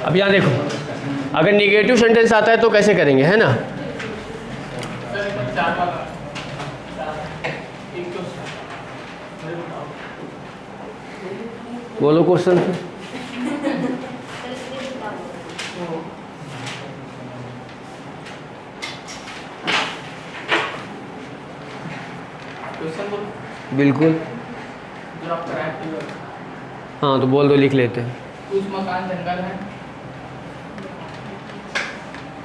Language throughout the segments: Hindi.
अब यहाँ देखो, अगर निगेटिव सेंटेंस आता है तो कैसे करेंगे, है ना? बोलो क्वेश्चन। बिल्कुल। हाँ तो बोल दो, लिख लेते हैं। कुछ मकान जंगल है।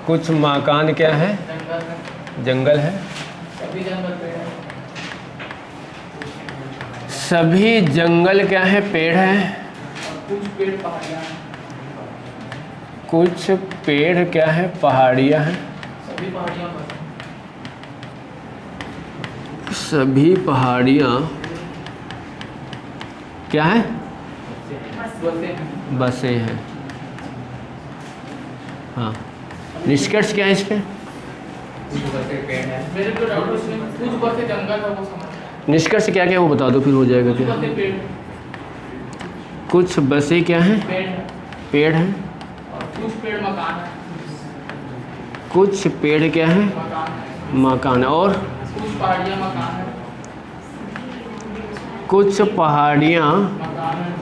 कुछ मकान क्या है? जंगल है। जंगल है। सभी जंगल पेड़ है। सभी जंगल क्या है? पेड़ हैं। कुछ पेड़ पहाड़ियाँ हैं। कुछ पेड़ क्या है? पहाड़ियाँ हैं। सभी पहाड़ियाँ पर सभी पहाड़ियाँ क्या है? बसे हैं। हाँ, निष्कर्ष क्या है इस पे? मेरे तो डाउट उसमें कुछ बसे जंगल है, वो समझ। निष्कर्ष क्या क्या वो बता दो, फिर हो जाएगा कुछ क्या? बसे पेड़, कुछ बसे क्या हैं? पेड़ है। पेड़ हैं। और कुछ पेड़ मकान है। कुछ पेड़ क्या हैं? मकान है। मकान। और कुछ पहाड़ियाँ मकान है। कुछ पहाड़ियाँ मकान है।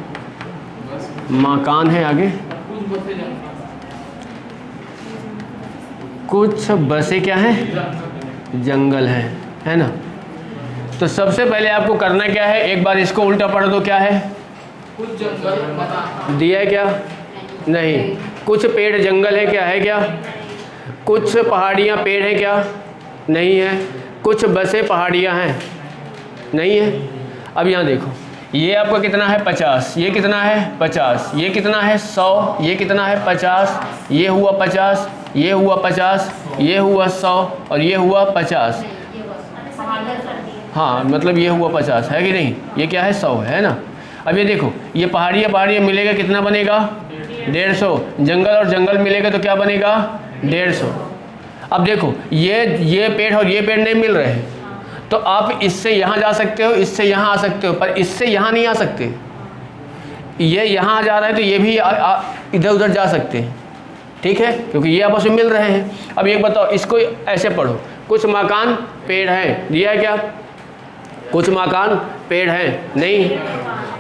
मकान है। आगे और कुछ बसे जंगल कुछ बसें क्या हैं? जंगल है ना? तो सबसे पहले आपको करना क्या है, एक बार इसको उल्टा पढ़ दो। क्या है? कुछ जंगल मकान दिया है क्या? नहीं। कुछ पेड़ जंगल है क्या? है क्या? कुछ पहाड़ियाँ पेड़ है क्या? नहीं है। कुछ बसें पहाड़ियाँ हैं? नहीं है। अब यहाँ देखो, ये आपका कितना है? 50। ये कितना है? 50। ये कितना है? 100। ये कितना है? 50। ये हुआ 50। ये हुआ 50। ये हुआ 100 और ये हुआ 50। हाँ मतलब ये हुआ 50 है कि नहीं? ये क्या है? 100 है ना? अब ये देखो, ये पहाड़ियाँ मिलेगा कितना बनेगा? 150। जंगल और जंगल मिलेगा तो क्या बनेगा? 150। अब देखो, ये पेड़ और ये पेड़ नहीं मिल रहे हैं, तो आप इससे यहाँ जा सकते हो, इससे यहाँ आ सकते हो, पर इससे यहाँ नहीं आ सकते। ये यहाँ जा रहा है तो ये भी इधर उधर जा सकते हैं, ठीक है, क्योंकि ये आपस में मिल रहे हैं। अब एक बताओ, इसको ऐसे पढ़ो, कुछ मकान पेड़ हैं। दिया है क्या? कुछ मकान पेड़ हैं? नहीं।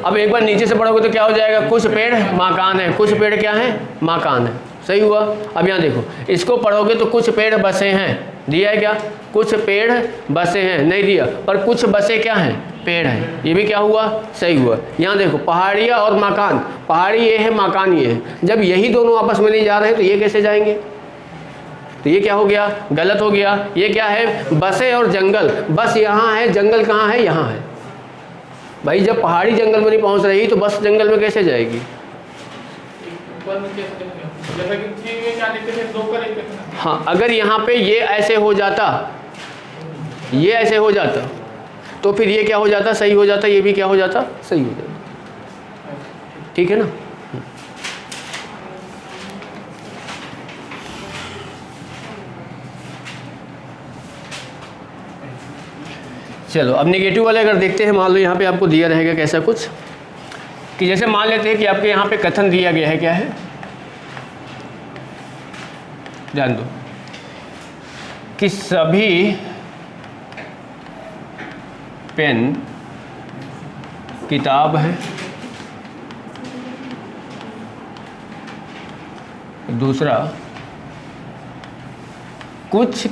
अब एक बार नीचे से पढ़ोगे तो क्या हो जाएगा? कुछ पेड़ मकान है। कुछ पेड़ क्या है? मकान है। सही हुआ। अब यहाँ देखो, इसको पढ़ोगे तो कुछ पेड़ बसे हैं। दिया है क्या? कुछ पेड़ बसे हैं। नहीं दिया, पर कुछ बसे क्या हैं? पेड़ हैं। ये भी क्या हुआ? सही हुआ। यहाँ देखो, पहाड़ियाँ और मकान, पहाड़ी ये है, मकान ये है। जब यही दोनों आपस में नहीं जा रहे हैं तो ये कैसे जाएंगे? तो ये क्या हो गया? गलत हो गया। ये क्या है? बसे और जंगल। बस यहाँ है, जंगल कहाँ है? यहाँ है। भाई जब पहाड़ी जंगल में नहीं पहुँच रही तो बस जंगल में कैसे जाएगी? हाँ, अगर यहाँ पे ये ऐसे हो जाता, ये ऐसे हो जाता, तो फिर ये क्या हो जाता? सही हो जाता। ये भी क्या हो जाता? सही हो जाता। ठीक है ना? चलो अब नेगेटिव वाले अगर देखते हैं, मान लो यहाँ पे आपको दिया रहेगा कैसा कुछ, कि जैसे मान लेते हैं कि आपके यहाँ पे कथन दिया गया है। क्या है? ध्यान दो कि सभी पेन किताब है। दूसरा, कुछ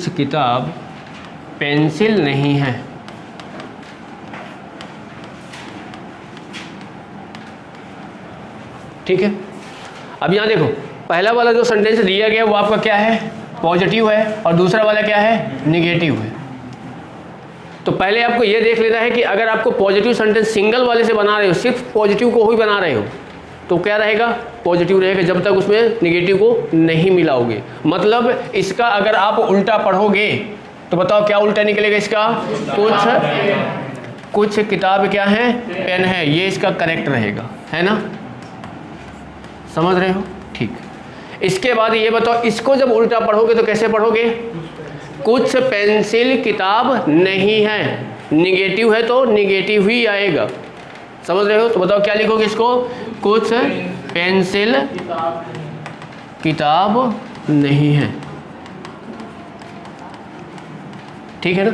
किताब पेंसिल नहीं है। ठीक है। अब यहाँ देखो, पहला वाला जो सेंटेंस दिया गया वो आपका क्या है? पॉजिटिव है, और दूसरा वाला क्या है? निगेटिव है। तो पहले आपको ये देख लेना है कि अगर आपको पॉजिटिव सेंटेंस सिंगल वाले से बना रहे हो, सिर्फ पॉजिटिव को ही बना रहे हो, तो क्या रहेगा? पॉजिटिव रहेगा जब तक उसमें निगेटिव को नहीं मिलाओगे। मतलब इसका अगर आप उल्टा पढ़ोगे तो बताओ क्या उल्टा निकलेगा इसका? कुछ किताब क्या है? पेन है। ये इसका करेक्ट रहेगा, है ना? समझ रहे हो? ठीक। इसके बाद ये बताओ, इसको जब उल्टा पढ़ोगे तो कैसे पढ़ोगे? कुछ पेंसिल किताब नहीं है, निगेटिव है तो निगेटिव ही आएगा, समझ रहे हो? तो बताओ क्या लिखोगे इसको? कुछ पेंसिल किताब नहीं। किताब नहीं है, ठीक है ना?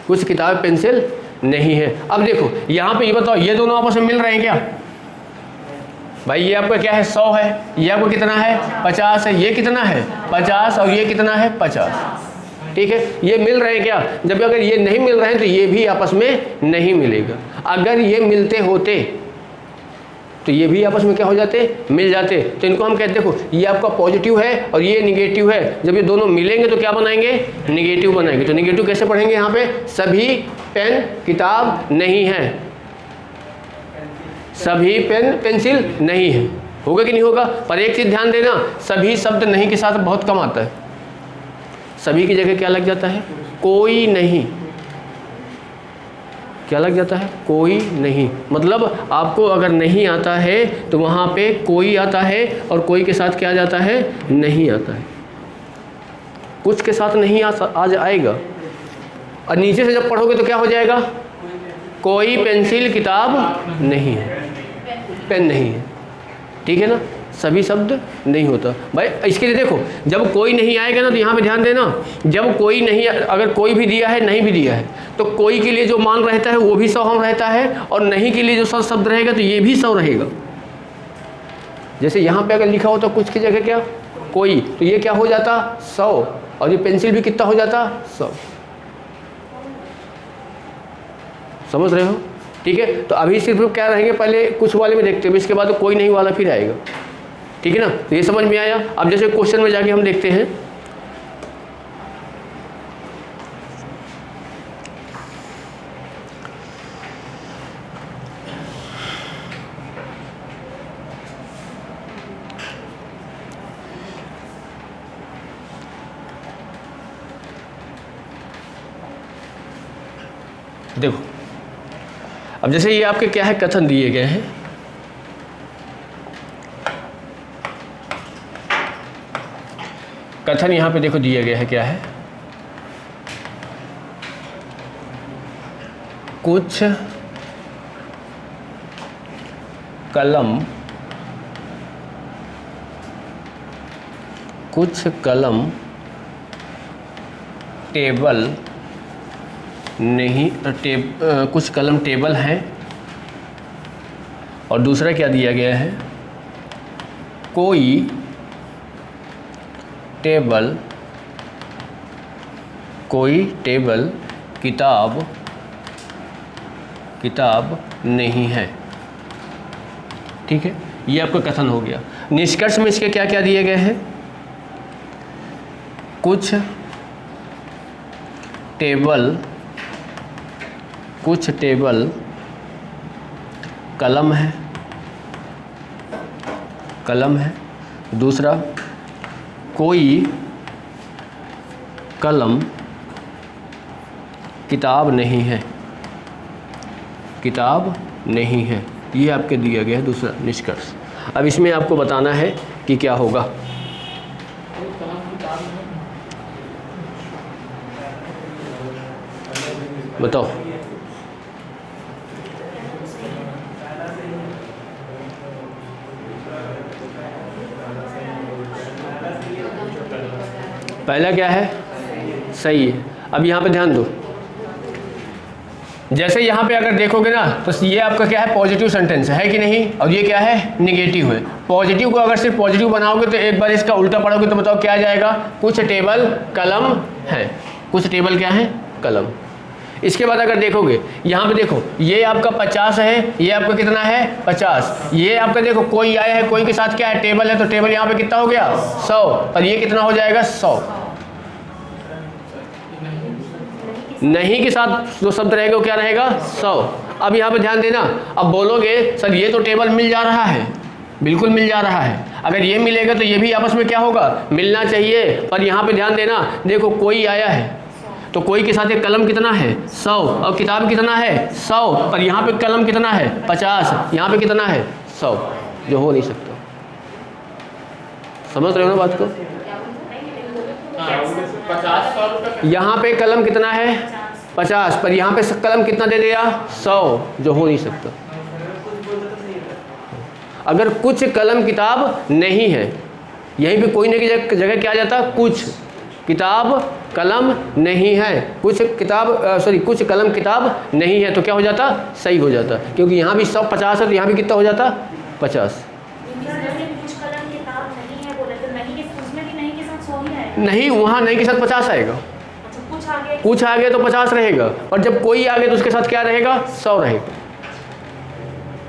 कुछ किताब पेंसिल नहीं है। अब देखो यहाँ पे ये बताओ, ये दोनों आपस में मिल रहे हैं क्या? भाई ये आपका क्या है? 100 है, ये आपको कितना है? 50 है, ये कितना है? 50, और ये कितना है? 50, ठीक है? ये मिल रहे हैं क्या? जब अगर ये नहीं मिल रहे हैं तो ये भी आपस में नहीं मिलेगा। अगर ये मिलते होते तो ये भी आपस में क्या हो जाते? मिल जाते। तो इनको हम कहते, देखो ये आपका पॉजिटिव है और ये निगेटिव है, जब ये दोनों मिलेंगे तो क्या बनाएंगे? निगेटिव बनाएंगे। तो निगेटिव कैसे पढ़ेंगे यहाँ पे? सभी पेन किताब नहीं है, सभी पेन पेंसिल नहीं है। होगा कि नहीं होगा? पर एक चीज़ ध्यान देना, सभी शब्द नहीं के साथ बहुत कम आता है। सभी की जगह क्या लग जाता है? कोई नहीं। क्या लग जाता है? कोई नहीं। मतलब आपको अगर नहीं आता है तो वहाँ पे कोई आता है, और कोई के साथ क्या जाता है? नहीं आता है। कुछ के साथ नहीं आज आएगा। और नीचे से जब पढ़ोगे तो क्या हो जाएगा? कोई पेंसिल किताब नहीं है, पेन नहीं है, ठीक है ना? सभी शब्द नहीं होता। भाई इसके लिए देखो, जब कोई नहीं आएगा ना तो यहाँ पे ध्यान देना, जब कोई नहीं, अगर कोई भी दिया है नहीं भी दिया है, तो कोई के लिए जो मान रहता है वो भी 100 हम रहता है, और नहीं के लिए जो 100 शब्द रहेगा तो ये भी 100 रहेगा। जैसे यहाँ पे अगर लिखा हो तो कुछ की जगह क्या? कोई, तो ये क्या हो जाता? 100, और ये पेंसिल भी कितना हो जाता? 100। समझ रहे हो? ठीक है। तो अभी सिर्फ क्या रहेंगे, पहले कुछ वाले में देखते हैं, इसके बाद तो कोई नहीं वाला फिर आएगा, ठीक है ना? तो ये समझ में आया। अब जैसे क्वेश्चन में जाके हम देखते हैं, देखो अब जैसे ये आपके क्या है, कथन दिए गए हैं। कथन यहाँ पे देखो दिया गया है, क्या है? कुछ कलम टेबल नहीं, कुछ कलम टेबल है, और दूसरा क्या दिया गया है? कोई टेबल किताब नहीं है, ठीक है? ये आपका कथन हो गया। निष्कर्ष में इसके क्या क्या दिए गए हैं? कुछ टेबल कलम है। दूसरा, कोई कलम किताब नहीं है। ये आपके दिया गया है दूसरा निष्कर्ष। अब इसमें आपको बताना है कि क्या होगा। कोई कलम किताब नहीं। बताओ। पहला क्या है? सही है। अब यहाँ पे ध्यान दो, जैसे यहाँ पे अगर देखोगे ना तो ये आपका क्या है? पॉजिटिव सेंटेंस है कि नहीं? और ये क्या है? निगेटिव है। पॉजिटिव को अगर सिर्फ पॉजिटिव बनाओगे तो एक बार इसका उल्टा पढ़ोगे तो बताओ क्या आ जाएगा? कुछ टेबल कलम है। कुछ टेबल क्या है? कलम। इसके बाद अगर देखोगे यहाँ पे देखो, ये आपका 50 है, ये आपका कितना है? 50। ये आपका देखो कोई आया है, कोई के साथ क्या है? टेबल है, तो टेबल यहाँ पे कितना हो गया? 100। और ये कितना हो जाएगा? 100। नहीं के साथ जो शब्द रहेगा वो क्या रहेगा? 100। अब यहाँ पे ध्यान देना, अब बोलोगे सर ये तो टेबल मिल जा रहा है, बिल्कुल मिल जा रहा है। अगर ये मिलेगा तो ये भी आपस में क्या होगा? मिलना चाहिए। पर यहाँ पे ध्यान देना, देखो कोई आया है तो कोई के साथ एक कलम कितना है? 100, और किताब कितना है? 100। पर यहाँ पे कलम कितना है? 50। यहाँ पे कितना है? 100, जो हो नहीं सकता। समझ रहे हो ना बात को? हाँ, 50-100 यहाँ पे कलम कितना है 50, पर यहाँ पे कलम कितना दे दिया 100, जो हो नहीं सकता। अगर कुछ कलम किताब नहीं है, यहीं पे कोई नहीं की जगह क्या आ जाता, कुछ किताब कलम नहीं है, कुछ कलम किताब नहीं है, तो क्या हो जाता, सही हो जाता, क्योंकि यहाँ भी 150 है तो यहाँ भी कितना हो जाता 50। नहीं, वहाँ नहीं के साथ 50 आएगा, कुछ आ गया तो 50 रहेगा, और जब कोई आ गया तो उसके साथ क्या रहेगा 100 रहेगा।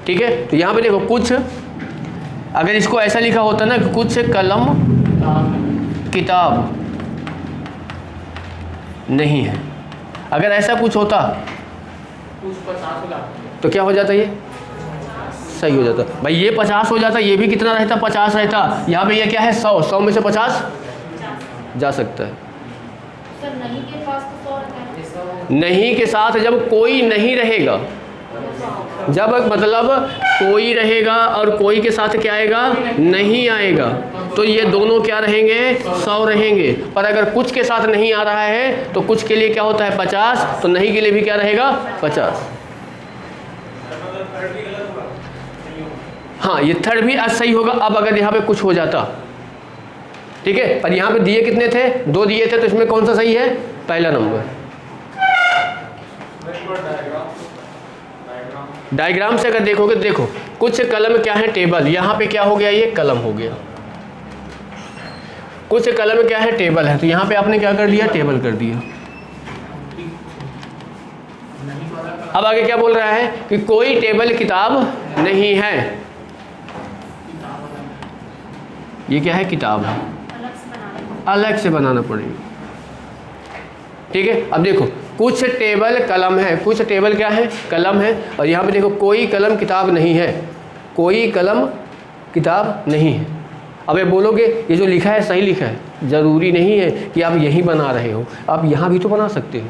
ठीक है, तो यहाँ पे देखो कुछ, अगर इसको ऐसा लिखा होता ना कि कुछ कलम किताब नहीं है, अगर ऐसा कुछ होता तो क्या हो जाता, ये सही हो जाता। भाई ये 50 हो जाता, ये भी कितना रहता 50 रहता, यहाँ पे ये क्या है 100, 100 में से 50 जा सकता है। सर नहीं के पास तो 100 रहता है। नहीं के साथ जब कोई नहीं रहेगा, जब मतलब कोई रहेगा और कोई के साथ क्या आएगा, नहीं आएगा, तो ये दोनों क्या रहेंगे 100 रहेंगे। पर अगर कुछ के साथ नहीं आ रहा है तो कुछ के लिए क्या होता है 50, तो नहीं के लिए भी क्या रहेगा 50। हाँ, ये थर्ड भी सही होगा। अब अगर यहाँ पे कुछ हो जाता, ठीक है, पर यहाँ पे दिए कितने थे, 2 दिए थे, तो इसमें कौन सा सही है, पहला नंबर। डायग्राम से अगर देखोगे तो देखो कुछ कलम क्या है टेबल, यहाँ पे क्या हो गया, ये कलम हो गया। कुछ कलम क्या है टेबल है, तो यहाँ पे आपने क्या कर दिया, टेबल कर दिया। अब आगे क्या बोल रहा है कि कोई टेबल किताब नहीं है, ये क्या है, किताब है, अलग से बनाना पड़ेगा। ठीक है, अब देखो कुछ टेबल कलम है, कुछ टेबल क्या है, कलम है, और यहाँ पे देखो कोई कलम किताब नहीं है, कोई कलम किताब नहीं है। अब ये बोलोगे ये जो लिखा है सही लिखा है, ज़रूरी नहीं है कि आप यही बना रहे हो, आप यहाँ भी तो बना सकते हो,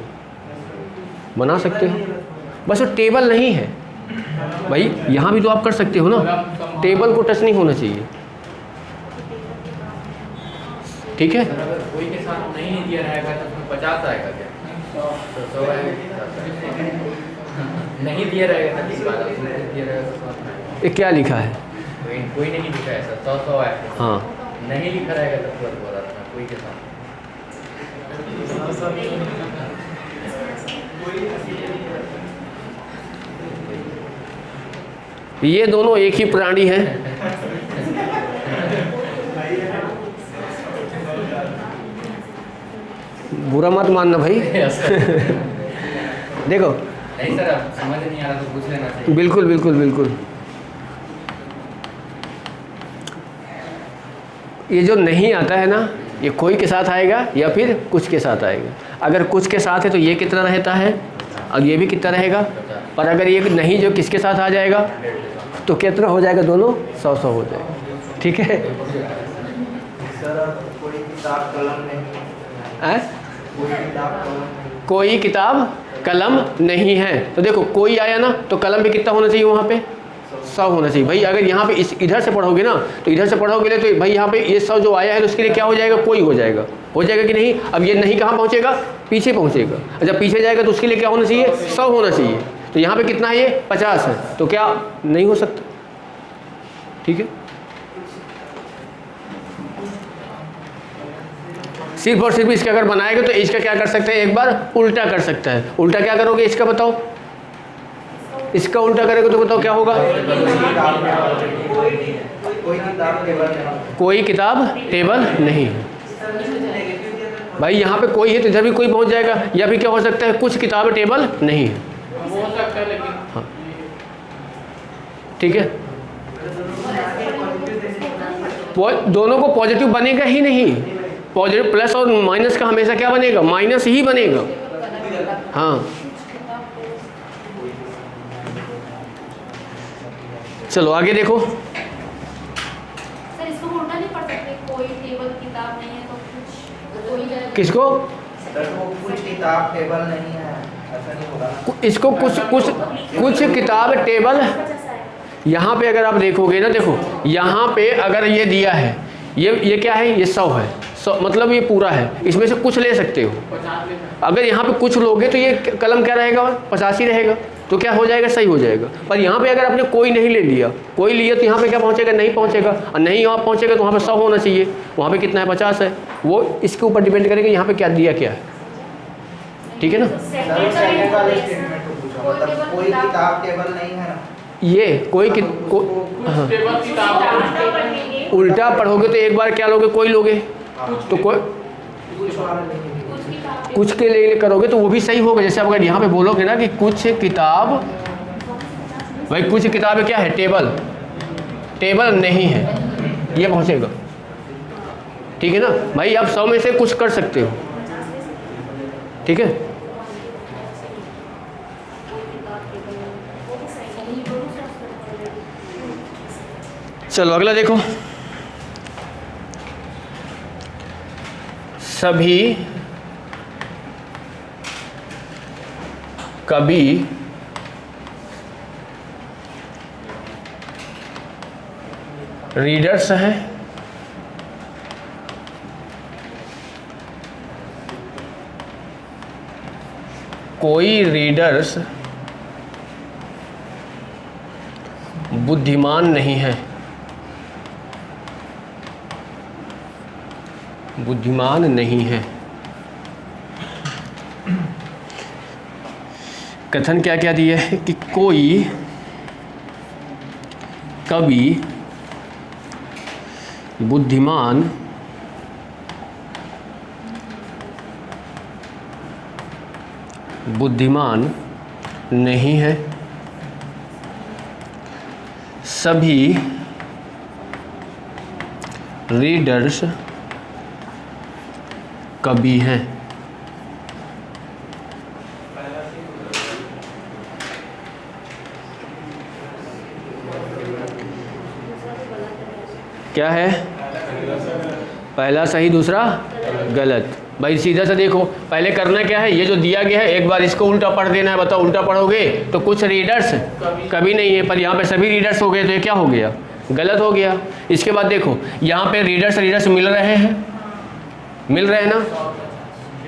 बना सकते हो, बस वो टेबल नहीं है। भाई यहाँ भी तो आप कर सकते हो ना, टेबल को टच नहीं होना चाहिए। ठीक है, अगर कोई के साथ नहीं दिया रहेगा तो 50 आएगा क्या, 100 आएगा, नहीं दिया रहेगा तो 30 आएगा। ये क्या लिखा है, कोई नहीं लिखा है सर, 100 आएगा। हाँ, नहीं लिखा रहेगा तो तुरंत बोला था कोई के साथ। ये दोनों एक ही प्राणी हैं। बुरा मत मानना भाई। देखो नहीं सर, अब समझ नहीं आ रहा तो पूछ लेना चाहिए। बिल्कुल बिल्कुल बिल्कुल, ये जो नहीं आता है ना, ये कोई के साथ आएगा या फिर कुछ के साथ आएगा। अगर कुछ के साथ है तो ये कितना रहता है और ये भी कितना रहेगा, पर अगर ये नहीं जो किसके साथ आ जाएगा तो कितना हो जाएगा, दोनों 100-100 हो जाएगा। ठीक है, सर कोई किताब कलम नहीं है? कोई किताब कलम नहीं। कोई किताब कलम नहीं है, तो देखो कोई आया ना तो कलम भी कितना होना चाहिए, वहाँ पे 100 होना चाहिए। भाई अगर यहाँ पे इधर से पढ़ोगे ना तो इधर से पढ़ोगे तो भाई यहाँ पे ये 100 जो आया है तो उसके लिए क्या हो जाएगा, कोई हो जाएगा कि नहीं। अब ये नहीं कहाँ पहुँचेगा, पीछे पहुँचेगा। जब पीछे जाएगा तो उसके लिए क्या होना चाहिए, 100 होना चाहिए। तो यहाँ पे कितना है, ये 50 है, तो क्या नहीं हो सकता। ठीक है, सिर्फ और सिर्फ इसका अगर बनाएगा तो इसका क्या कर सकते हैं, एक बार उल्टा कर सकता है। उल्टा क्या करोगे इसका, बताओ, इसका उल्टा करेगा तो बताओ क्या होगा, कोई किताब टेबल नहीं है। भाई यहाँ पे कोई है तो इधर भी कोई पहुँच जाएगा, या फिर क्या हो सकता है, कुछ किताब टेबल नहीं है। हो सकता है लेकिन हाँ, ठीक है, दोनों को पॉजिटिव बनेगा ही नहीं। पॉजिटिव प्लस और माइनस का हमेशा क्या बनेगा, माइनस ही बनेगा। हाँ, चलो आगे देखो। सर इसको उल्टा नहीं पढ़ सकते, कोई टेबल किताब नहीं है तो कुछ कोई जाएगा। किसको, सर वो कुछ किताब टेबल नहीं है, ऐसा नहीं होगा। इसको कुछ किताब टेबल, यहाँ पे अगर आप देखोगे ना, देखो यहाँ पे अगर ये दिया है ये क्या है, ये 100 है, 100 मतलब ये पूरा है, इसमें से कुछ ले सकते हो। 50 ले अगर यहाँ पे कुछ लोगे तो ये कलम क्या रहेगा, 50 ही रहेगा, तो क्या हो जाएगा, सही हो जाएगा। पर यहाँ पे अगर आपने कोई नहीं ले लिया, कोई लिया तो यहाँ पे क्या पहुँचेगा, नहीं पहुँचेगा, और नहीं यहाँ पहुँचेगा तो वहाँ पे 100 होना चाहिए, वहाँ पे कितना है, 50 है। वो इसके ऊपर डिपेंड करेगा यहाँ पे क्या दिया क्या है, ठीक है ना। सेकंड वाले स्टेटमेंट को पूछा, मतलब कोई किताब टेबल नहीं है ना, ये कोई हाँ, टेबल किताब उल्टा पढ़ोगे तो एक बार क्या लोगे, कोई लोगे, तो कोई कुछ वाला नहीं। कुछ के लिए करोगे तो वो भी सही होगा। जैसे आप अगर यहाँ पे बोलोगे ना कि कुछ किताब, भाई कुछ किताबें क्या है, टेबल, टेबल नहीं है, ये पहुँचेगा, ठीक है ना भाई। आप 100 में से कुछ कर सकते हो, ठीक है। चलो अगला देखो, सभी कभी रीडर्स हैं, कोई रीडर्स बुद्धिमान नहीं है, बुद्धिमान नहीं है। कथन क्या क्या दिया है कि कोई कभी बुद्धिमान नहीं है, सभी रीडर्स कभी हैं। क्या है, पहला सही दूसरा गलत। भाई सीधा सा देखो, पहले करना क्या है, ये जो दिया गया है एक बार इसको उल्टा पढ़ देना है। बताओ उल्टा पढ़ोगे तो कुछ रीडर्स कभी नहीं है, पर यहाँ पे सभी रीडर्स हो गए तो ये क्या हो गया, गलत हो गया। इसके बाद देखो यहाँ पे रीडर्स मिल रहे हैं, मिल रहे हैं ना,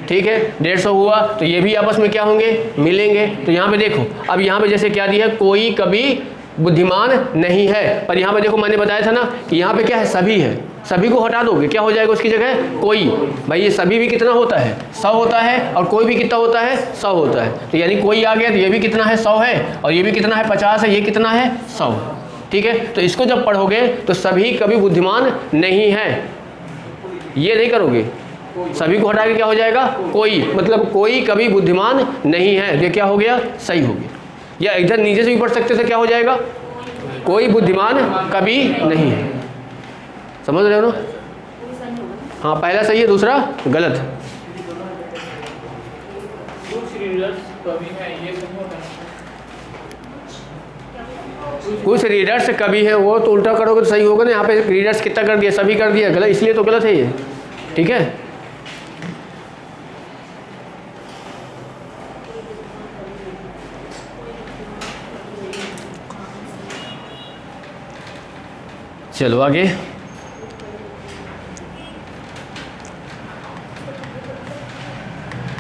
ठीक है। 150 हुआ तो ये भी आपस में क्या होंगे, मिलेंगे। तो यहाँ पे देखो, अब यहाँ पे जैसे क्या दिया है, कोई कभी बुद्धिमान नहीं है, पर यहाँ पे देखो मैंने बताया था ना कि यहाँ पे क्या है, सभी है, सभी को हटा दोगे क्या हो जाएगा उसकी जगह कोई। भाई ये सभी भी कितना होता है, 100 होता है, और कोई भी कितना होता है, 100 होता है। तो यानी कोई आ गया तो ये भी कितना है, 100 है, और ये भी कितना है, 50 है, ये कितना है, 100, ठीक है। तो इसको जब पढ़ोगे तो सभी कभी बुद्धिमान नहीं है, ये नहीं करोगे, सभी को हटा के क्या हो जाएगा, कोई, मतलब कोई कभी बुद्धिमान नहीं है, ये क्या हो गया, सही हो गया। या इधर नीचे से भी पढ़ सकते थे, क्या हो जाएगा, कोई बुद्धिमान कभी नहीं है। समझ रहे हो ना, हाँ पहला सही है दूसरा गलत। कुछ रीडर्स कभी है, वो तो उल्टा करोगे तो सही होगा ना। यहाँ पे रीडर्स कितना कर दिया, सभी कर दिया, गलत, इसलिए तो गलत है ये, ठीक है। चलो आगे,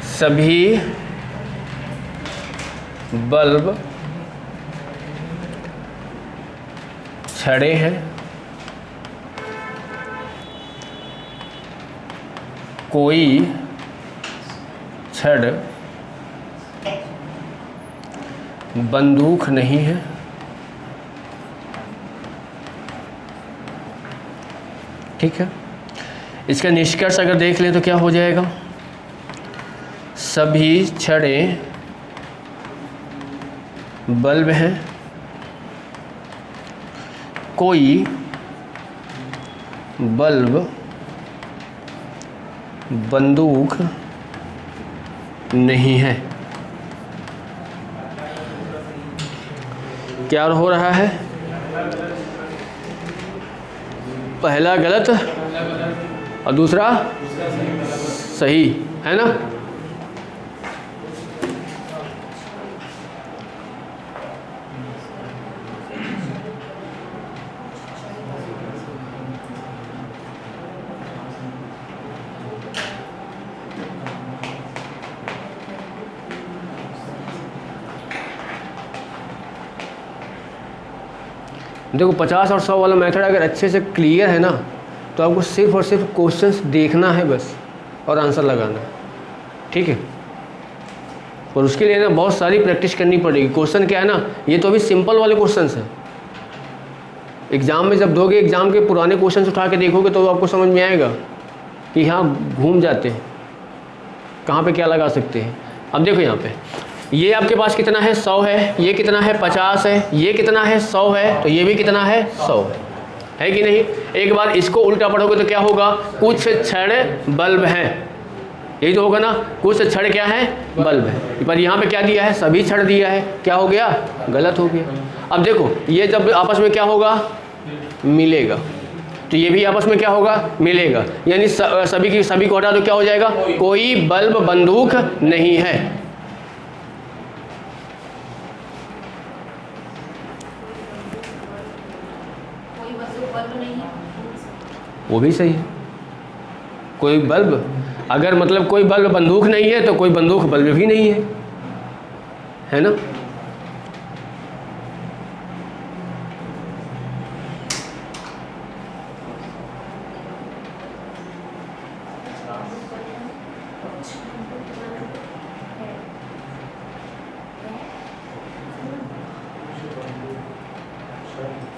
सभी बल्ब छड़े हैं, कोई छड़ बंदूक नहीं है, ठीक है। इसका निष्कर्ष अगर देख लें तो क्या हो जाएगा, सभी छड़ें बल्ब हैं, कोई बल्ब बंदूक नहीं है। क्या हो रहा है, पहला गलत और दूसरा सही है ना। देखो 50 और 100 वाला मेथड अगर अच्छे से क्लियर है ना, तो आपको सिर्फ और सिर्फ क्वेश्चंस देखना है बस और आंसर लगाना है, ठीक है। और उसके लिए ना बहुत सारी प्रैक्टिस करनी पड़ेगी। क्वेश्चन क्या है ना, ये तो अभी सिंपल वाले क्वेश्चंस हैं। एग्ज़ाम में जब दोगे, एग्ज़ाम के पुराने क्वेश्चंस उठा के देखोगे तो आपको समझ में आएगा कि हाँ घूम जाते हैं, कहाँ पे क्या लगा सकते हैं। अब देखो यहाँ पे ये आपके पास कितना है, 100 है, ये कितना है 50 है, ये कितना है 100 है, तो ये भी कितना है 100 है कि नहीं। एक बार इसको उल्टा पढ़ोगे तो क्या होगा, कुछ छड़ बल्ब हैं, यही तो होगा ना, कुछ छड़ क्या है, बल्ब है। पर यहाँ पे क्या दिया है, सभी छड़ दिया है, क्या हो गया, गलत हो गया। अब देखो ये जब आपस में क्या होगा, मिलेगा, तो ये भी आपस में क्या होगा, मिलेगा, यानी सभी को हटा दो, क्या हो जाएगा, कोई बल्ब बंदूक नहीं है। कोई बल्ब नहीं है, वो भी सही है। कोई बल्ब, अगर मतलब कोई बल्ब बंदूक नहीं है तो कोई बंदूक बल्ब भी नहीं है ना।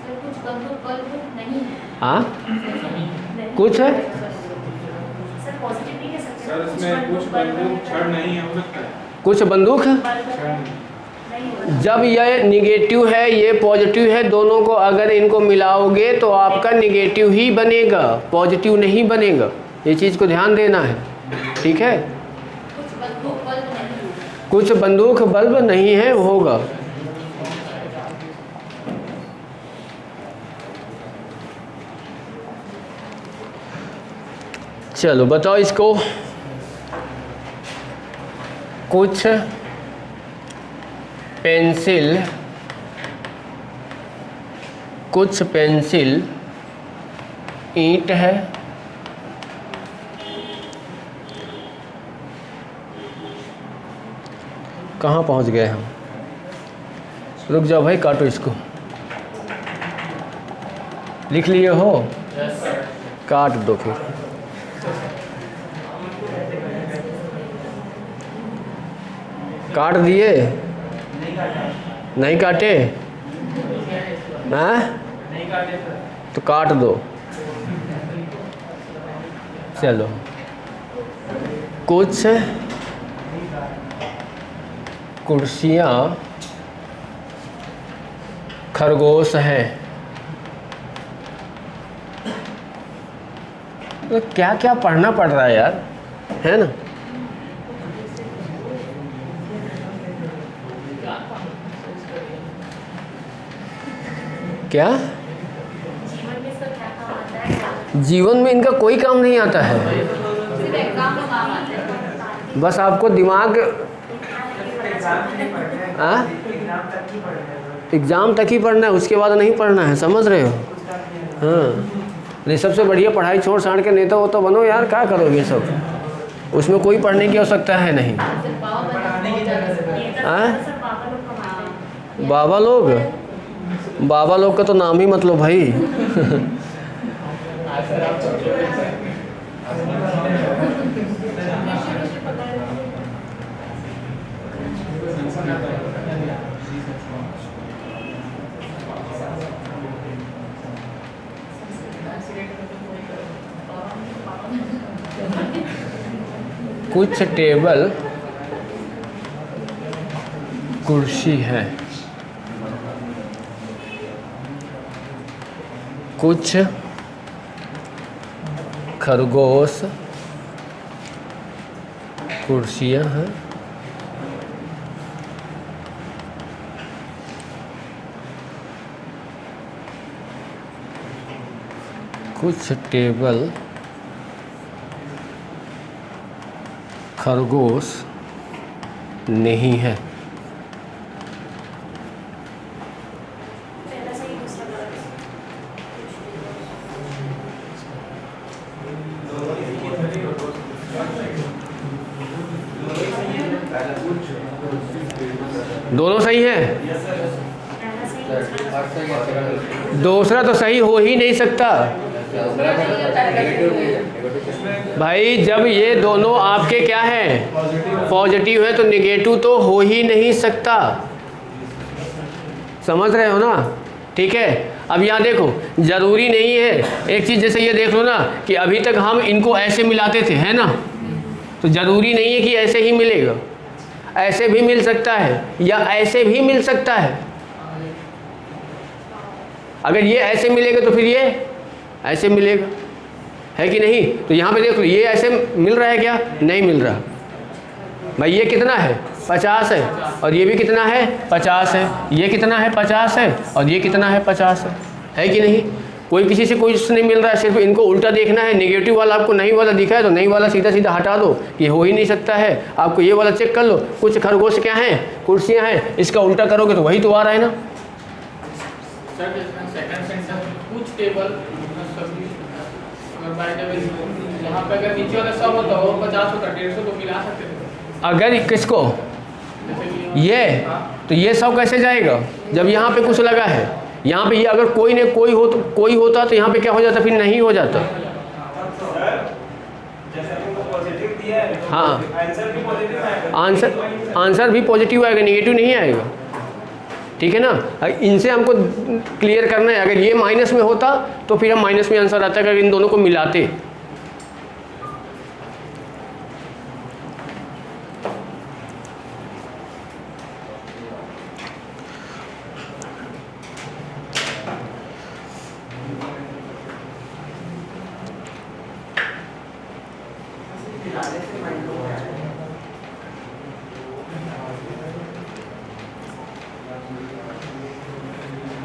सर कुछ बल्ब नहीं है। हाँ कुछ है, सर पॉजिटिव नहीं कह सकते, सर इसमें कुछ बंदूक छड़ नहीं है, हो सकता है कुछ बंदूक है। नहीं होगा। जब ये निगेटिव है, ये पॉजिटिव है, दोनों को अगर इनको मिलाओगे तो आपका निगेटिव ही बनेगा, पॉजिटिव नहीं बनेगा। ये चीज़ को ध्यान देना है, ठीक है। कुछ बंदूक बल्ब नहीं है। कुछ बंदूक बल्ब नहीं है होगा। चलो बताओ इसको, कुछ पेंसिल, कुछ पेंसिल ईंट है, कहाँ पहुँच गए हम, रुक जाओ भाई, काटो इसको, लिख लिए हो, काट दो फिर। काट दिए, नहीं काटे, हाँ तो काट दो। चलो, कुछ कुर्सियाँ खरगोश हैं। तो क्या क्या पढ़ना पड़ रहा है यार, है ना। क्या जीवन में इसका क्या काम आता है? जीवन में इनका कोई काम नहीं आता है, सिर्फ एग्जाम में काम आता है। बस आपको दिमाग, हाँ एग्ज़ाम तक ही पढ़ना है, उसके बाद नहीं पढ़ना है, समझ रहे हो। हाँ नहीं, सबसे बढ़िया पढ़ाई छोड़ छाड़ के नेता तो बनो यार, क्या करोगे सब, उसमें कोई पढ़ने की आवश्यकता है नहीं। सिर्फ पावर बनाने की जरूरत है। हाँ बाबा लोग का तो नाम ही मतलब भाई। कुछ टेबल कुर्सी है, कुछ खरगोश कुर्सियाँ हैं, कुछ टेबल खरगोश नहीं है। पहला सही दूसरा गलत। दोनों सही है। पहला सही दूसरा गलत। ऐसा क्या चला? दूसरा तो सही हो ही नहीं सकता भाई। जब ये दोनों आपके क्या हैं, पॉजिटिव है, तो निगेटिव तो हो ही नहीं सकता। समझ रहे हो ना? ठीक है। अब यहाँ देखो, ज़रूरी नहीं है, एक चीज़ जैसे ये देख लो ना कि अभी तक हम इनको ऐसे मिलाते थे, है ना, तो ज़रूरी नहीं है कि ऐसे ही मिलेगा, ऐसे भी मिल सकता है या ऐसे भी मिल सकता है। अगर ये ऐसे मिलेगा तो फिर ये ऐसे मिलेगा, है कि नहीं? तो यहाँ पे देख लो, ये ऐसे मिल रहा है क्या? नहीं मिल रहा भाई। ये कितना है? 50 है, और ये भी कितना है? 50 है। ये कितना है? 50 है, और ये कितना है? 50 है कि नहीं? कोई किसी से कुछ नहीं मिल रहा है, सिर्फ इनको उल्टा देखना है। नेगेटिव वाला आपको नहीं वाला दिखा है तो नहीं वाला सीधा सीधा हटा दो, ये हो ही नहीं सकता है। आपको ये वाला चेक कर लो, कुछ खरगोश क्या हैं, कुर्सियाँ हैं, इसका उल्टा करोगे तो वही तो आ रहा है ना। सर सेकंड सेंटेंस कुछ टेबल सभी अगर बाय द वे यहाँ पे अगर नीचे वाला 100 होता हो 50 होता 150 तो मिला सकते थे। अगर किसको जैसे कि ये, तो ये 100 कैसे जाएगा जब यहाँ पे कुछ लगा है? यहाँ पे ये अगर कोई ने कोई हो तो कोई होता तो यहाँ पे क्या हो जाता? फिर नहीं हो जाता। हाँ, आंसर भी पॉजिटिव आएगा, नेगेटिव नहीं आएगा। ठीक है ना? इनसे हमको क्लियर करना है। अगर ये माइनस में होता तो फिर हम माइनस में आंसर आता है, अगर इन दोनों को मिलाते।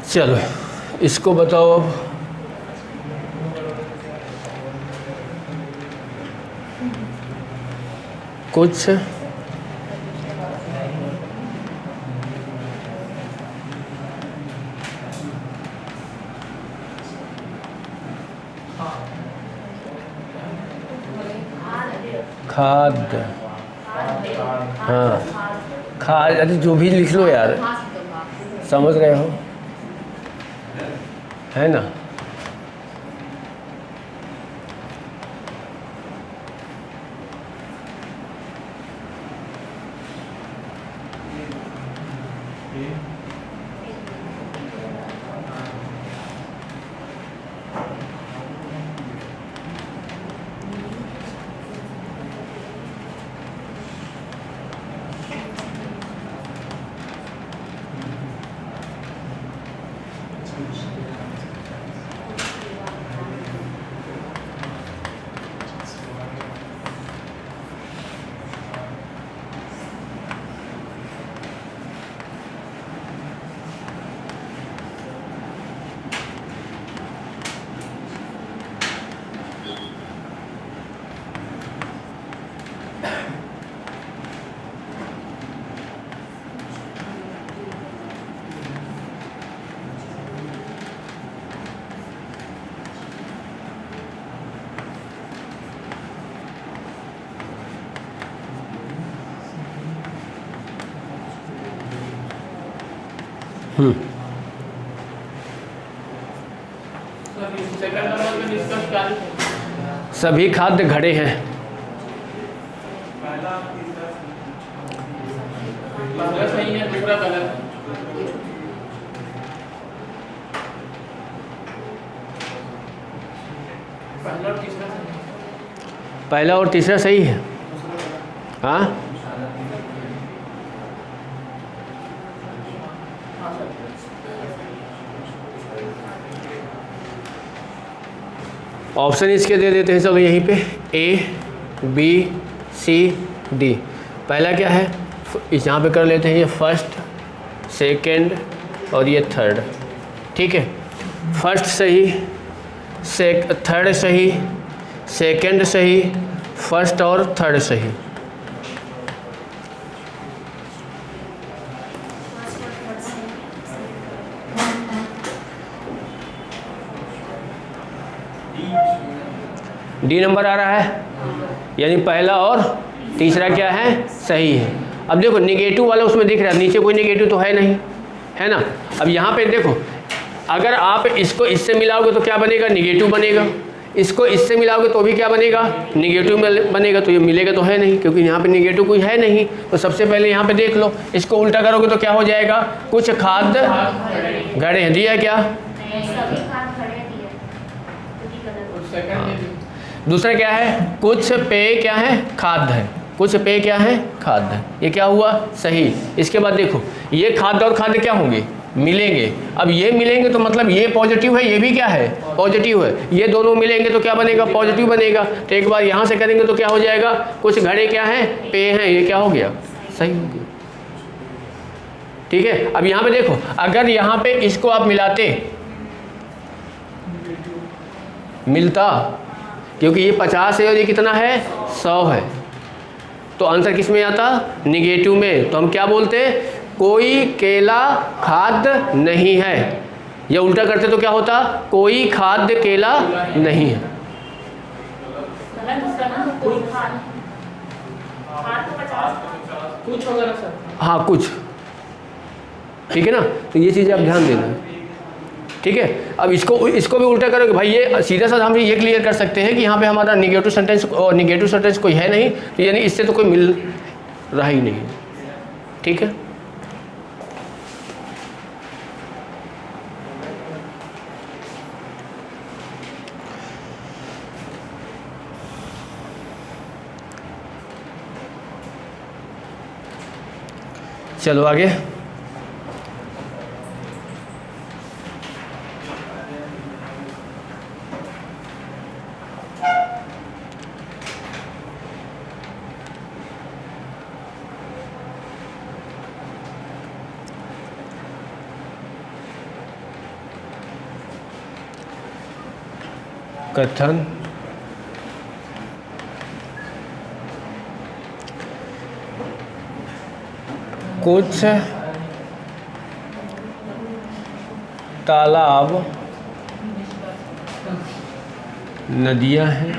चलो इसको बताओ अब। कुछ खाद, हाँ खाद, अरे जो भी लिख लो यार, समझ रहे हो, है ना? सेकंड नंबर पे डिस्कस क्या है? सभी खाद्य घड़े हैं। पहला सही है, दूसरा गलत। पहला और तीसरा सही है। पहला और तीसरा सही है। हाँ, ऑप्शन इसके दे देते हैं। चलो यहीं पे A B C D। पहला क्या है, यहाँ पे कर लेते हैं, ये फर्स्ट, सेकंड और ये थर्ड। ठीक है, फर्स्ट सही, थर्ड सही, सेकंड सही, फर्स्ट और थर्ड सही। डी नंबर आ रहा है, यानी पहला और तीसरा क्या है, सही है। अब देखो निगेटिव वाला उसमें दिख रहा है, नीचे कोई निगेटिव तो है नहीं, है ना? अब यहाँ पे देखो अगर आप इसको इससे मिलाओगे तो क्या बनेगा, निगेटिव बनेगा। इसको इससे मिलाओगे तो भी क्या बनेगा, निगेटिव बनेगा। तो ये मिलेगा तो है नहीं, क्योंकि यहाँ पे निगेटिव कोई है नहीं। तो सबसे पहले यहाँ पे देख लो, इसको उल्टा करोगे तो क्या हो जाएगा, कुछ खाद्य घड़े हैं, दिया है क्या। सभी खाद खड़े दिए क्योंकि गलत सेकंड दूसरा क्या है, कुछ पेय क्या है, खाद्य है। कुछ पेय क्या है, खाद्य है। ये क्या हुआ, सही। इसके बाद देखो, ये खाद्य और खाद्य क्या होंगे, मिलेंगे। अब ये मिलेंगे तो मतलब ये पॉजिटिव है, ये भी क्या है, पॉजिटिव है। ये दोनों मिलेंगे तो क्या बनेगा, पॉजिटिव बनेगा। तो एक बार यहाँ से करेंगे तो क्या हो जाएगा, कुछ घड़े क्या हैं, पेय हैं। ये क्या हो गया, सही हो गया। ठीक है। अब यहाँ पे देखो, अगर यहाँ पे इसको आप मिलाते, मिलता, क्योंकि ये 50 है और ये कितना है, 100 है, तो आंसर किस में आता, निगेटिव में। तो हम क्या बोलते, कोई केला खाद्य नहीं है। या उल्टा करते तो क्या होता, कोई खाद्य केला नहीं है। कोई खाद खाद तो 50 कुछ होगा ना सर। हाँ, कुछ। ठीक है ना। तो ये चीज़ें आप ध्यान देना। ठीक है। अब इसको भी उल्टा करोगे भाई, ये सीधा साधा हम ये क्लियर कर सकते हैं कि यहाँ पे हमारा निगेटिव सेंटेंस और निगेटिव सेंटेंस कोई है नहीं, तो यानी इससे तो कोई मिल रहा ही नहीं है। ठीक है। चलो आगे। कथन कुछ तालाब नदियां हैं,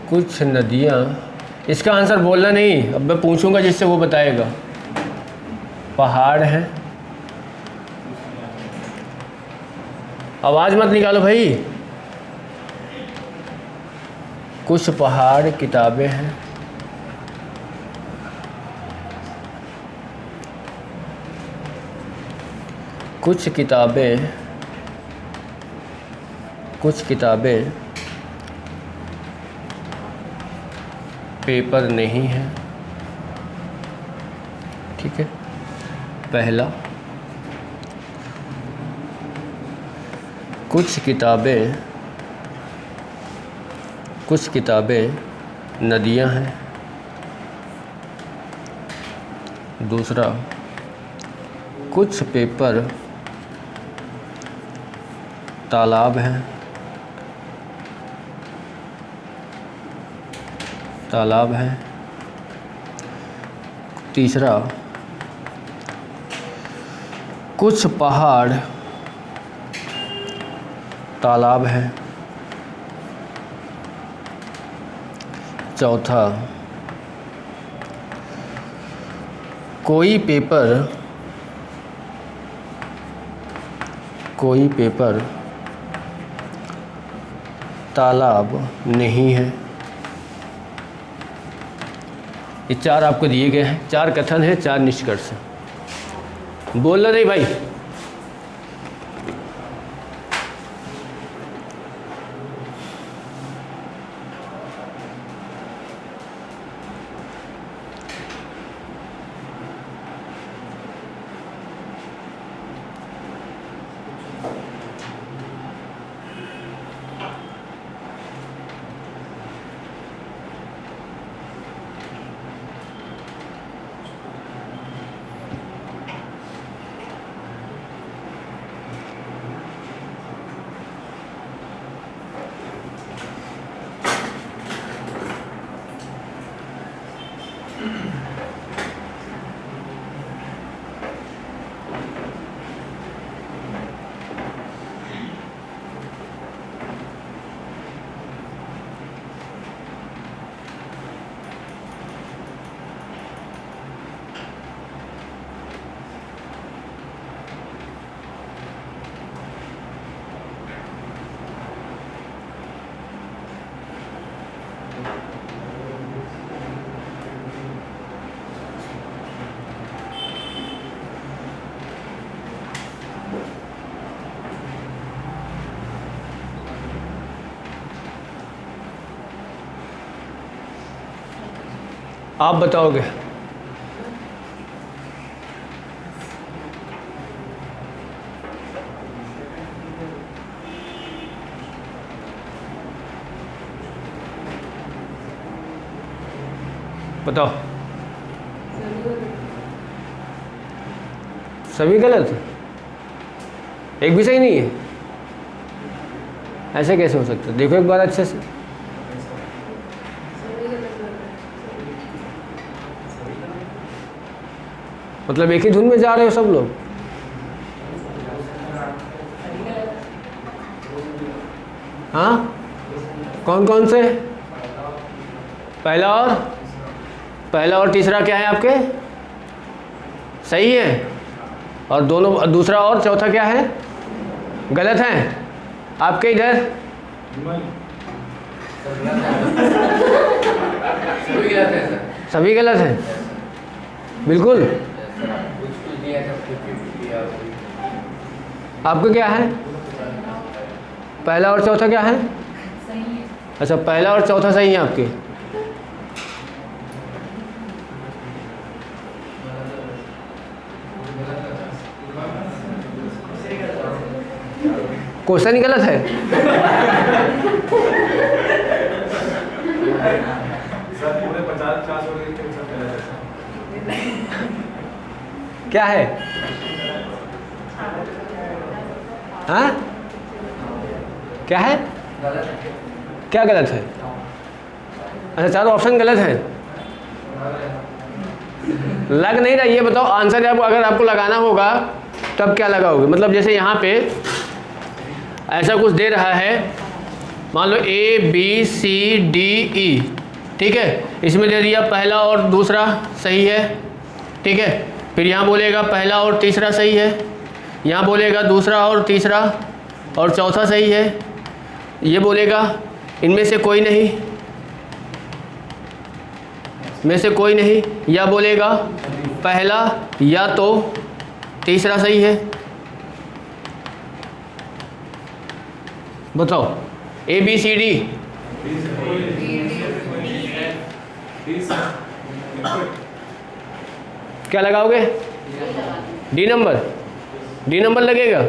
कुछ नदियां, इसका आंसर बोलना नहीं, अब मैं पूछूंगा जिससे वो बताएगा। पहाड़ हैं, आवाज़ मत निकालो भाई। कुछ पहाड़ किताबें हैं, कुछ किताबें पेपर नहीं है। ठीक है। पहला, कुछ किताबें नदियां हैं। दूसरा, कुछ पेपर तालाब हैं। तीसरा, कुछ पहाड़ तालाब है। चौथा, कोई पेपर तालाब नहीं है। ये 4 आपको दिए गए हैं, 4 कथन हैं, 4 निष्कर्ष हैं। बोलना नहीं भाई। आप बताओगे। बताओ। सभी गलत, एक भी सही नहीं है? ऐसे कैसे हो सकता है? देखो एक बार अच्छे से। मतलब एक ही धुन में जा रहे हो सब लोग? हाँ, कौन कौन से? पहला और तीसरा क्या है आपके? सही है। और दोनों, दूसरा और चौथा क्या है? गलत है। आपके इधर सभी गलत हैं। बिल्कुल। आपका क्या है? पहला और चौथा क्या है? अच्छा, पहला और चौथा सही है आपके। क्वेश्चन ही गलत है। सर पूरे 50 हो गए थे, सब गलत है। क्या है? हाँ, क्या है? क्या गलत है? अच्छा, चारों ऑप्शन गलत है। लग नहीं रहा। ये बताओ आंसर जब अगर आपको लगाना होगा तब क्या लगाओगे? मतलब जैसे यहाँ पे ऐसा कुछ दे रहा है, मान लो A B C D E, ठीक है। इसमें दे दिया पहला और दूसरा सही है, ठीक है। फिर यहाँ बोलेगा पहला और तीसरा सही है, यहाँ बोलेगा दूसरा और तीसरा और चौथा सही है, ये बोलेगा इनमें से कोई नहीं, में से कोई नहीं, या बोलेगा पहला या तो तीसरा सही है। बताओ A B C D। क्या लगाओगे? डी नंबर लगेगा।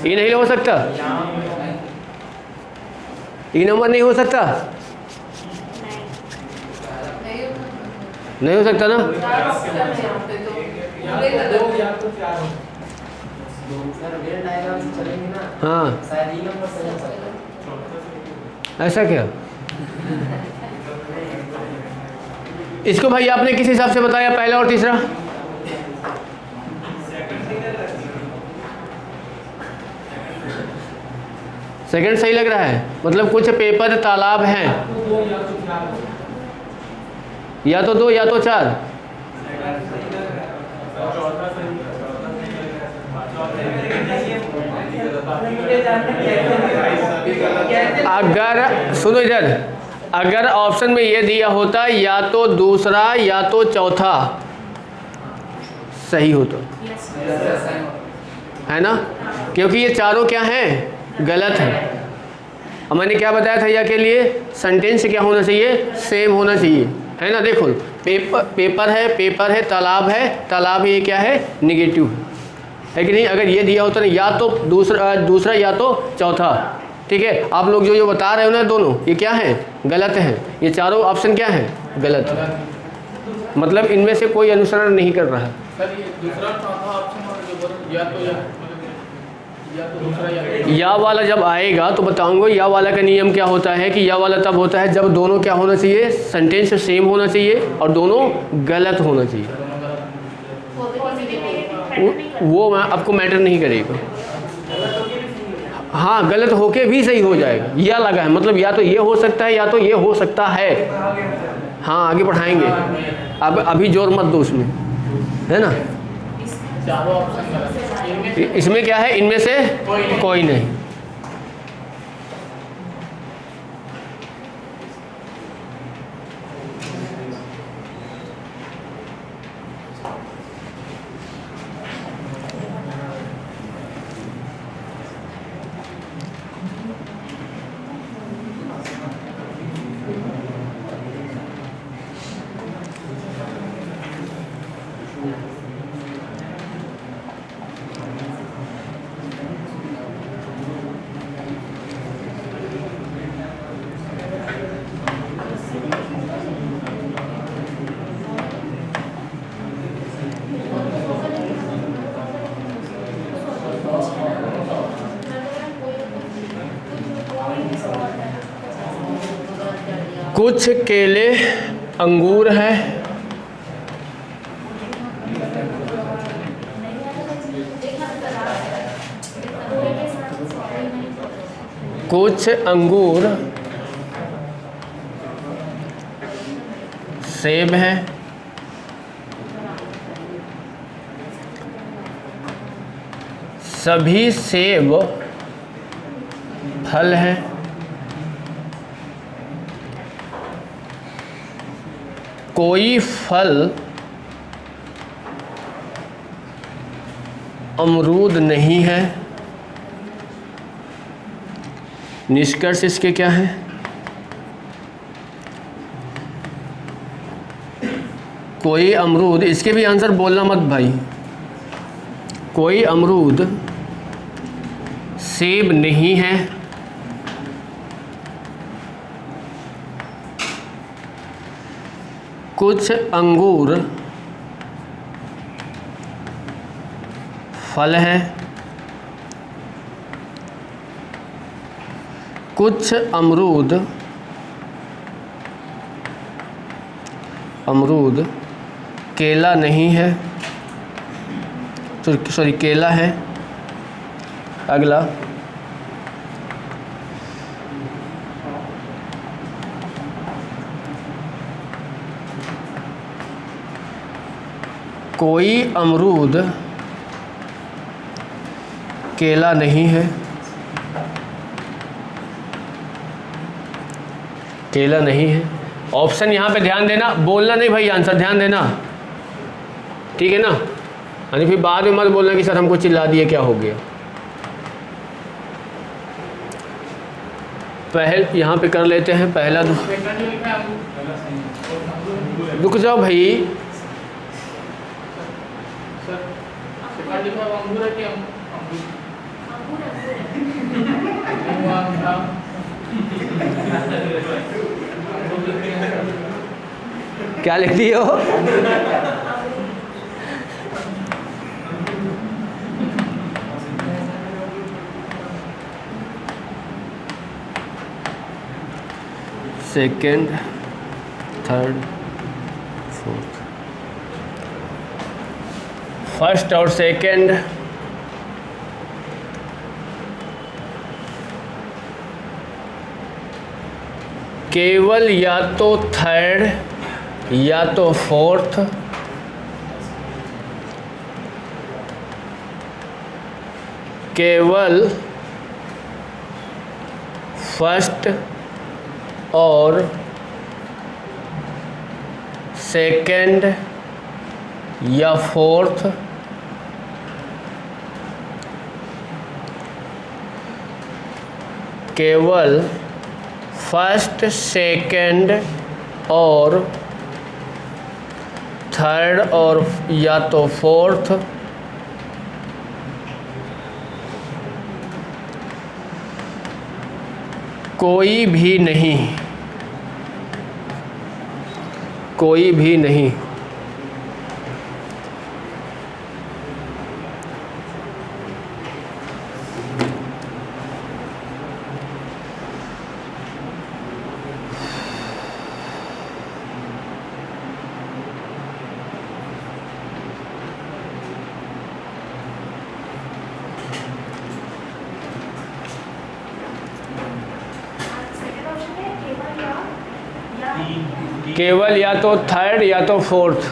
ये नहीं हो सकता, ई नंबर नहीं हो सकता, नहीं हो सकता ना। हाँ, ऐसा क्या? इसको भाई आपने किस हिसाब से बताया पहला और तीसरा? सेकंड सही लग रहा है। मतलब कुछ पेपर तालाब हैं, या तो 2 या तो 4। अगर सुनो इधर, अगर ऑप्शन में ये दिया होता या तो दूसरा या तो चौथा सही होता, है ना, क्योंकि ये चारों क्या हैं? गलत है। अब मैंने क्या बताया था यहाँ के लिए? सेंटेंस क्या होना चाहिए? सेम होना चाहिए, है ना। देखो पेपर है, तालाब ये क्या है? निगेटिव है कि नहीं? अगर ये दिया होता ना या तो दूसरा या तो चौथा, ठीक है। आप लोग जो बता रहे हो ना दोनों, ये क्या है? गलत है। ये चारों ऑप्शन क्या है? गलत है। मतलब इनमें से कोई अनुसरण नहीं कर रहा है। सर ये दूसरा चौथा ऑप्शन और जो बोलो या तो दूसरा या वाला जब आएगा तो बताऊंगा या वाला का नियम क्या होता है कि या वाला तब होता है जब दोनों क्या होना चाहिए? सेंटेंस सेम होना चाहिए और दोनों गलत होना चाहिए। वो आपको मैटर नहीं करेगा। हाँ, गलत होके भी सही हो जाएगा। या लगा है मतलब या तो ये हो सकता है या तो ये हो सकता है। हाँ, आगे बढ़ाएंगे। अब अभी जोर मत दो उसमें, है ना। चारों ऑप्शन गलत है। इसमें क्या है? इनमें से कोई नहीं। कुछ केले अंगूर हैं, कुछ अंगूर सेब हैं, सभी सेब फल हैं, कोई फल अमरूद नहीं है। निष्कर्ष इसके क्या है? कोई अमरूद, इसके भी आंसर बोलना मत भाई। कोई अमरूद सेब नहीं है, कुछ अंगूर फल हैं, कुछ अमरूद केला नहीं है, सॉरी केला है। अगला, कोई अमरूद केला नहीं है, केला नहीं है। ऑप्शन यहाँ पे ध्यान देना, बोलना नहीं भाई, आंसर ध्यान देना, ठीक है ना? यानी फिर बाद में मत बोलना कि सर हमको चिल्ला दिए, क्या हो गया। यहाँ पे कर लेते हैं पहला। सेकंड जो लिखा है अंगूर। रुक जाओ भाई, सर सेकंड लिखा है अंगूर है कि क्या लिख दिए हो? सेकेंड, थर्ड, फोर्थ, फर्स्ट और सेकेंड केवल या तो थर्ड या तो फोर्थ, केवल फर्स्ट और सेकेंड या फोर्थ, केवल फर्स्ट, सेकेंड और थर्ड और या तो फोर्थ, कोई भी नहीं, कोई भी नहीं। केवल या तो थर्ड या तो फोर्थ।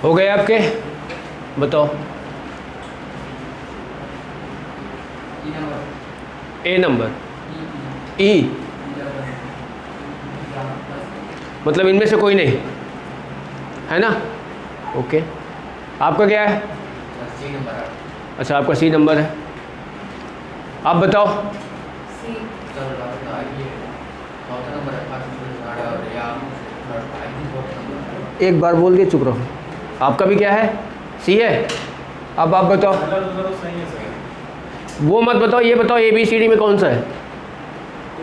हो गए आपके? बताओ। ए नंबर, ई, मतलब इनमें से कोई नहीं है ना? ओके, आपका क्या है? अच्छा, आपका सी नंबर है। आप बताओ। एक बार बोल के चुप रहो। आपका भी क्या है? सी है। अब आप बताओ। तो सही है सर। वो मत बताओ, ये बताओ ए बी सी डी में कौन सा है?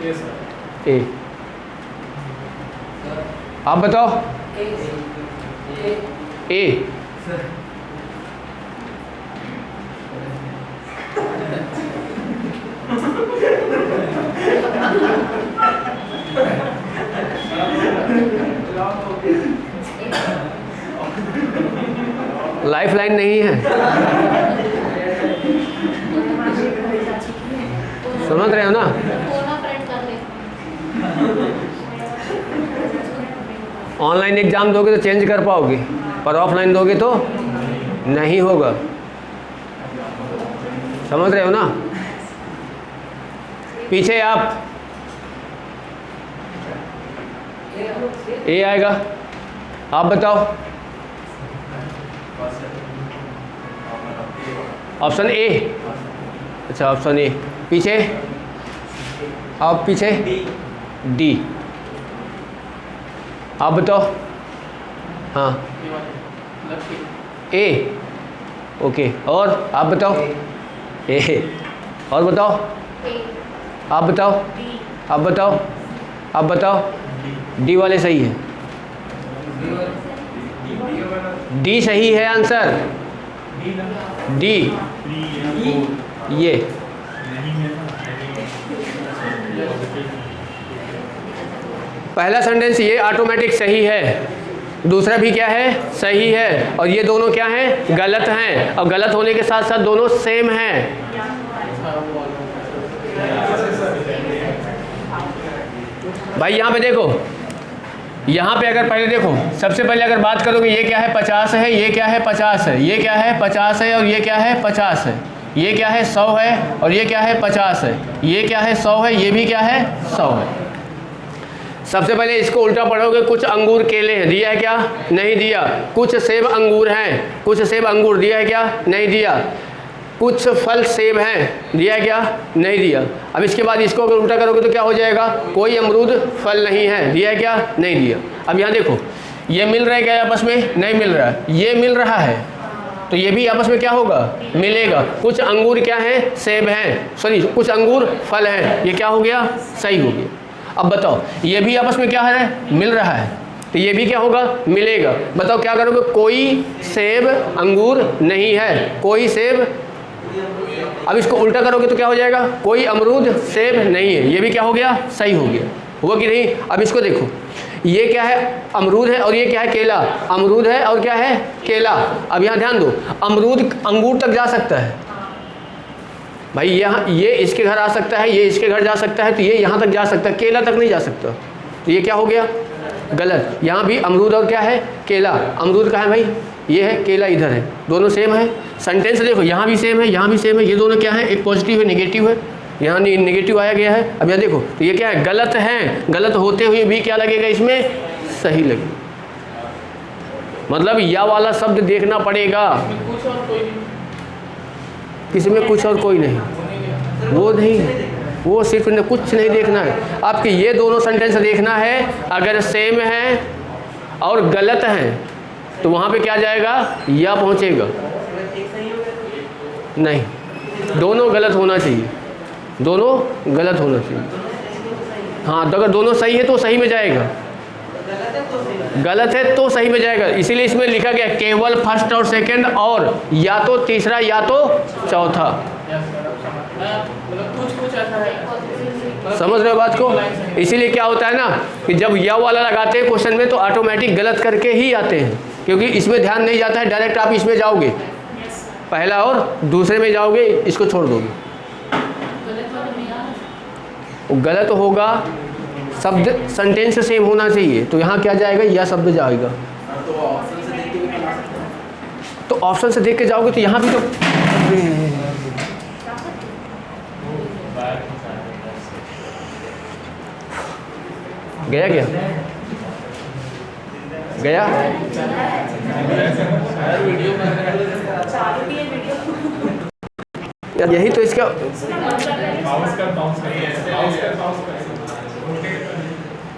ये सर। ए। आप बताओ। ए। लाइफ लाइन नहीं है, समझ रहे हो ना? कोना प्रिंट कर ले। ऑनलाइन एग्ज़ाम दोगे तो चेंज कर पाओगे, पर ऑफलाइन दोगे तो नहीं होगा। समझ रहे हो ना? पीछे आप ए आएगा। आप बताओ। Option A. अच्छा, ऑप्शन ए। पीछे आप पीछे डी। आप बताओ। हाँ, ए। ओके, और आप बताओ। ए। और बताओ। ए, आप बताओ। डी, आप बताओ। आप बताओ। डी वाले सही है। डी सही है आंसर। डी, ये पहला सेंटेंस ये ऑटोमेटिक सही है, दूसरा भी क्या है? सही है, और ये दोनों क्या हैं? गलत हैं। और गलत होने के साथ साथ दोनों सेम हैं। भाई यहाँ पे देखो, यहाँ पे अगर पहले देखो, सबसे पहले अगर बात करोगे ये क्या है? 50 है, ये क्या है? 50 है, ये क्या है? 50 है, और ये क्या है? 50 है, ये क्या है? 100 है, और ये क्या है? 50 है, ये क्या है? 100 है, ये भी क्या है? 100 है। सबसे पहले इसको उल्टा पढ़ोगे, कुछ अंगूर केले हैं, दिया है क्या? नहीं दिया। कुछ सेब अंगूर हैं, कुछ सेब अंगूर, दिया है क्या? नहीं दिया। कुछ फल सेब हैं, दिया है क्या? नहीं दिया। अब इसके बाद इसको अगर उल्टा करोगे तो क्या हो जाएगा? कोई अमरूद फल नहीं है, दिया है क्या? नहीं दिया। अब यहाँ देखो, ये मिल रहा है क्या आपस में? नहीं मिल रहा है। ये मिल रहा है, तो ये भी आपस में क्या होगा? मिलेगा। कुछ अंगूर क्या हैं? सेब हैं, सॉरी, कुछ अंगूर फल हैं, ये क्या हो गया? सही हो गया। अब बताओ, ये भी आपस में क्या है? मिल रहा है, तो ये भी क्या होगा? मिलेगा। बताओ क्या करोगे? कोई सेब अंगूर नहीं है, कोई सेब। अब इसको उल्टा करोगे तो क्या हो जाएगा? कोई अमरूद सेब नहीं है, ये भी क्या हो गया? सही हो गया। हुआ कि नहीं? अब इसको देखो, ये क्या है? अमरूद है, और ये क्या है? केला। अमरूद है और क्या है? केला। अब यहाँ ध्यान दो, अमरूद अंगूर तक जा सकता है भाई, यहाँ ये इसके घर आ सकता है, ये इसके घर जा सकता है, तो ये यहाँ तक जा सकता है, केला तक नहीं जा सकता, तो ये क्या हो गया? गलत। यहाँ भी अमरूद और क्या है? केला। अमरूद कहाँ है भाई? ये है, केला इधर है, दोनों सेम है। सेंटेंस देखो, यहाँ भी सेम है, यहाँ भी सेम है, ये दोनों क्या है? एक पॉजिटिव है, नेगेटिव है, यहाँ नेगेटिव आया गया है। अब यहाँ देखो, तो ये क्या है? गलत है। गलत होते हुए भी क्या लगेगा इसमें? सही लगेगा। मतलब या वाला शब्द देखना पड़ेगा, कुछ और कोई नहीं। किसी में कुछ और कोई नहीं, वो नहीं, वो सिर्फ कुछ नहीं देखना है, आपके ये दोनों सेंटेंस देखना है। अगर सेम है और गलत हैं तो वहाँ पे क्या जाएगा? या पहुँचेगा। नहीं, दोनों गलत होना चाहिए, दोनों गलत होना चाहिए। हाँ, तो अगर दोनों सही है तो सही में जाएगा, गलत है तो सही में जाएगा। इसीलिए इसमें लिखा गया केवल फर्स्ट और सेकंड, और या तो तीसरा या तो चौथा। मतलब कुछ ऐसा है। समझ रहे हो बात को? इसीलिए क्या होता है ना कि जब या वाला लगाते हैं क्वेश्चन में तो ऑटोमेटिक गलत करके ही आते हैं, क्योंकि इसमें ध्यान नहीं जाता है, डायरेक्ट आप इसमें जाओगे, पहला और दूसरे में जाओगे, इसको छोड़ दोगे, गलत होगा। शब्द सेंटेंस सेम होना चाहिए, तो यहाँ क्या जाएगा? या शब्द जाएगा। तो ऑप्शन से देख के भी बना सकते हैं। ऑप्शन से देख के जाओगे तो यहाँ भी तो गया गया गया यार, यही तो इसका बाउंस कर